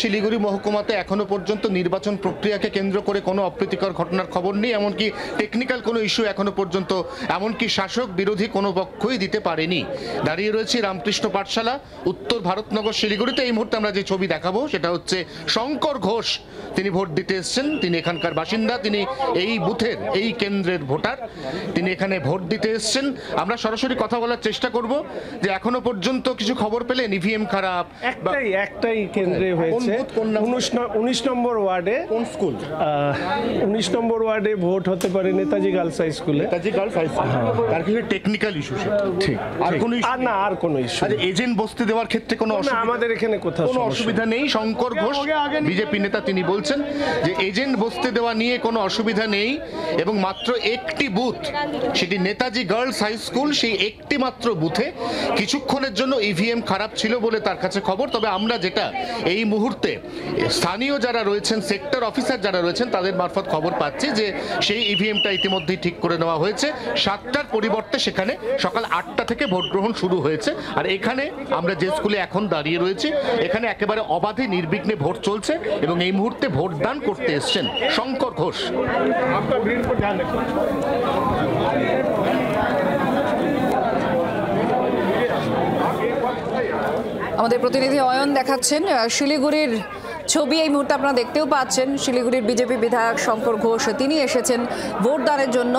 শিলিগুড়ি মহকুমাতে এখনো পর্যন্ত নির্বাচন প্রক্রিয়াকে কেন্দ্র করে কোনো অপ্রীতিকর ঘটনার খবর নেই, এমনকি টেকনিক্যাল কোনো ইস্যু এখনো পর্যন্ত এমনকি শাসক বিরোধী কোনো পক্ষই দিতে পারেনি। দাঁড়িয়ে রয়েছে রামকৃষ্ণ পাঠশালা, উত্তর ভারতনগর, শিলিগুড়িতে। এই মুহূর্তে আমরা যে ছবি দেখাবো সেটা হচ্ছে শঙ্কর ঘোষ। তিনি ভোট দিতে এসছেন, তিনি এখানকার বাসিন্দা, তিনি এই বুথের এই কেন্দ্রের ভোটার, তিনি এখানে ভোট দিতে এসছেন। আমরা সরাসরি কথা বলার চেষ্টা করব যে এখনো পর্যন্ত কিছু খবর পেলেন ইভিএম খারাপ? একটাই কেন্দ্রে হয়েছে 19 নম্বর ওয়ার্ডে। কোন স্কুল? 19 নম্বর ওয়ার্ডে ভোট হতে পারে নেতাজি গার্লস হাই স্কুলে। নেতাজি গার্লস হাই স্কুল, তার কিছু টেকনিক্যাল ইস্যু। ঠিক, আর কোনো ইস্যু না, আর কোনো ইস্যু। আচ্ছা, এজেন্ট বসতে দেওয়ার ক্ষেত্রে কোনো অসুবিধা? আমাদের এখানে কোথাও কোনো অসুবিধা নেই। শঙ্কর ঘোষ বিজেপি নেতা, তিনি বলছেন যে এজেন্ট বসতে দেওয়া নিয়ে কোনো অসুবিধা নেই এবং মাত্র একটি বুথ, সেটি নেতাজি গার্লস হাই স্কুল, সেই একটি মাত্র বুথে কিছুক্ষণের জন্য ইভিএম খারাপ ছিল বলে তার কাছে খবর। তবে আমরা যেটা এই মুহূর্তে স্থানীয় যারা রয়েছেন, সেক্টর অফিসার যারা রয়েছেন, তাদের মারফত খবর পাচ্ছি যে সেই ইভিএমটা ইতিমধ্যেই ঠিক করে নেওয়া হয়েছে। 7টার পরিবর্তে সেখানে সকাল 8টা থেকে ভোট গ্রহণ শুরু হয়েছে। আর এখানে আমরা যে স্কুলে এখন দাঁড়িয়ে রয়েছি, এখানে একেবারে অবাধে নির্বিঘ্নে ভোট চলছে এবং এই মুহূর্তে ভোটদান করতে এসছেন শঙ্কর ঘোষ। আমাদের প্রতিনিধি অয়ন দেখাচ্ছেন শিলিগুড়ির ছবি। এই মুহূর্তে আপনারা দেখতেও পাচ্ছেন শিলিগুড়ির বিজেপি বিধায়ক শঙ্কর ঘোষ, তিনি এসেছেন ভোটদানের জন্য।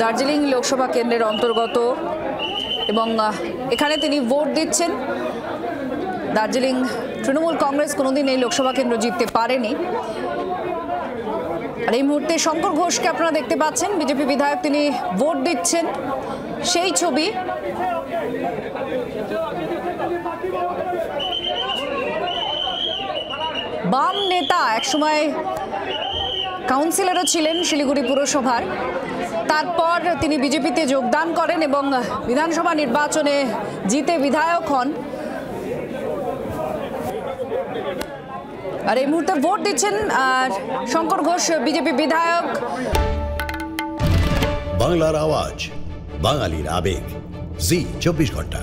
দার্জিলিং লোকসভা কেন্দ্রের অন্তর্গত এবং এখানে তিনি ভোট দিচ্ছেন। দার্জিলিং তৃণমূল কংগ্রেস কোনোদিন এই লোকসভা কেন্দ্র জিততে পারেনি। আর এই মুহূর্তে শঙ্কর ঘোষকে আপনারা দেখতে পাচ্ছেন, বিজেপি বিধায়ক, তিনি ভোট দিচ্ছেন, সেই ছবি। বাম নেতা, একসময় কাউন্সিলরও ছিলেন শিলিগুড়ি পুরসভার, তারপর তিনি বিজেপিতে যোগদান করেন এবং বিধানসভা নির্বাচনে জিতে বিধায়ক হন। আর এই মুহূর্তে ভোট দিচ্ছেন আর শঙ্কর ঘোষ, বিজেপি বিধায়ক। বাংলার আওয়াজ, বাঙালির আবেগ, জি 24 ঘন্টা।